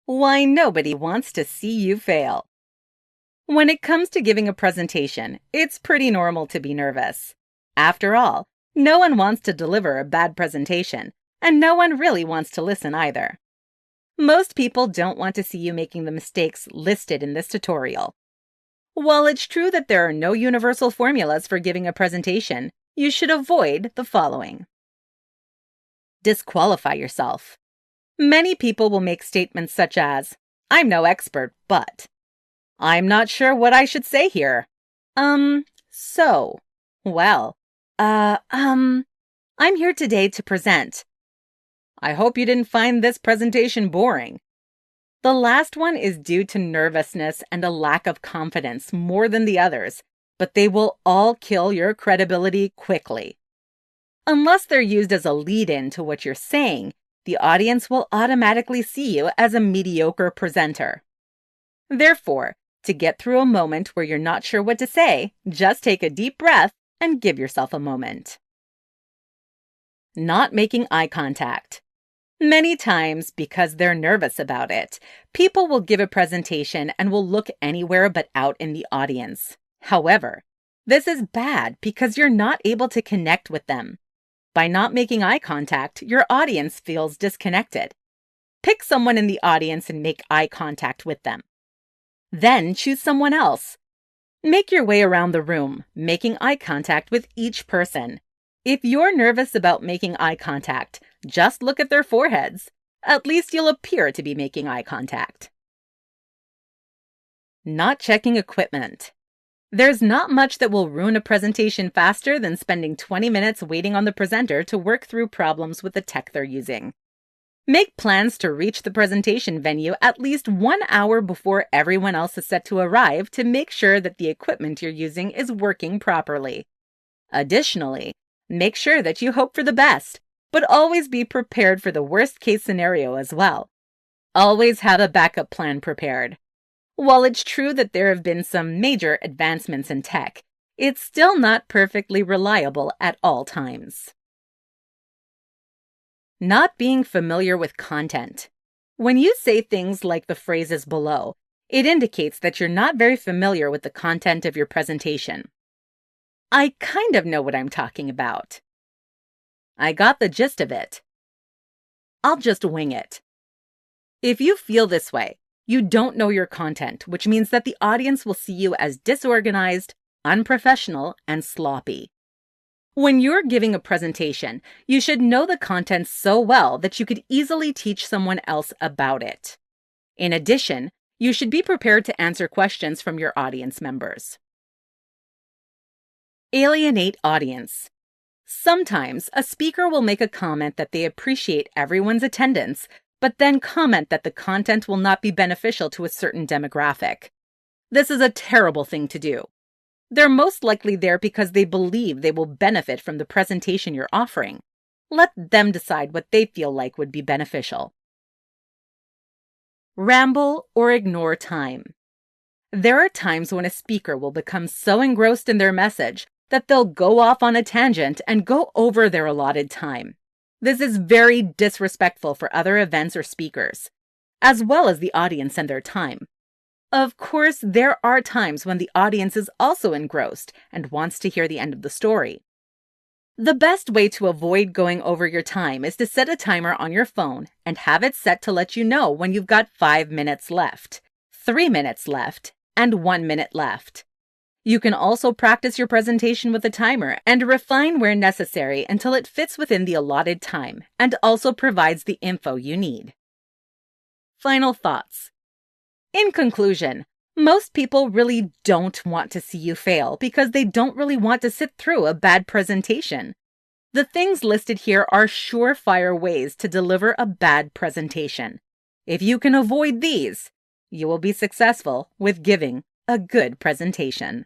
Why nobody wants to see you fail. When it comes to giving a presentation, it's pretty normal to be nervous. After all, no one wants to deliver a bad presentation, and no one really wants to listen either. Most people don't want to see you making the mistakes listed in this tutorial. While it's true that there are no universal formulas for giving a presentation, you should avoid the following. Disqualify yourself. Many people will make statements such as, "I'm no expert, but," "I'm not sure what I should say here," "so," "well," "I'm here today to present." "I hope you didn't find this presentation boring." The last one is due to nervousness and a lack of confidence more than the others, but they will all kill your credibility quickly. Unless they're used as a lead-in to what you're saying, the audience will automatically see you as a mediocre presenter. Therefore, to get through a moment where you're not sure what to say, just take a deep breath and give yourself a moment. Not making eye contact. Many times, because they're nervous about it, people will give a presentation and will look anywhere but out in the audience. However, this is bad because you're not able to connect with them. By not making eye contact, your audience feels disconnected. Pick someone in the audience and make eye contact with them. Then choose someone else. Make your way around the room, making eye contact with each person. If you're nervous about making eye contact, just look at their foreheads. At least you'll appear to be making eye contact. Not checking equipment. There's not much that will ruin a presentation faster than spending 20 minutes waiting on the presenter to work through problems with the tech they're using. Make plans to reach the presentation venue at least 1 hour before everyone else is set to arrive to make sure that the equipment you're using is working properly. Additionally, make sure that you hope for the best, but always be prepared for the worst-case scenario as well. Always have a backup plan prepared. While it's true that there have been some major advancements in tech, it's still not perfectly reliable at all times. Not being familiar with content. When you say things like the phrases below, it indicates that you're not very familiar with the content of your presentation. "I kind of know what I'm talking about." "I got the gist of it." "I'll just wing it." If you feel this way, you don't know your content, which means that the audience will see you as disorganized, unprofessional, and sloppy. When you're giving a presentation, you should know the content so well that you could easily teach someone else about it. In addition, you should be prepared to answer questions from your audience members. Alienate audience. Sometimes a speaker will make a comment that they appreciate everyone's attendance, but then comment that the content will not be beneficial to a certain demographic. This is a terrible thing to do. They're most likely there because they believe they will benefit from the presentation you're offering. Let them decide what they feel like would be beneficial. Ramble or ignore time. There are times when a speaker will become so engrossed in their message that they'll go off on a tangent and go over their allotted time. This is very disrespectful for other events or speakers, as well as the audience and their time. Of course, there are times when the audience is also engrossed and wants to hear the end of the story. The best way to avoid going over your time is to set a timer on your phone and have it set to let you know when you've got 5 minutes left, 3 minutes left, and 1 minute left. You can also practice your presentation with a timer and refine where necessary until it fits within the allotted time and also provides the info you need. Final thoughts. In conclusion, most people really don't want to see you fail because they don't really want to sit through a bad presentation. The things listed here are surefire ways to deliver a bad presentation. If you can avoid these, you will be successful with giving a good presentation.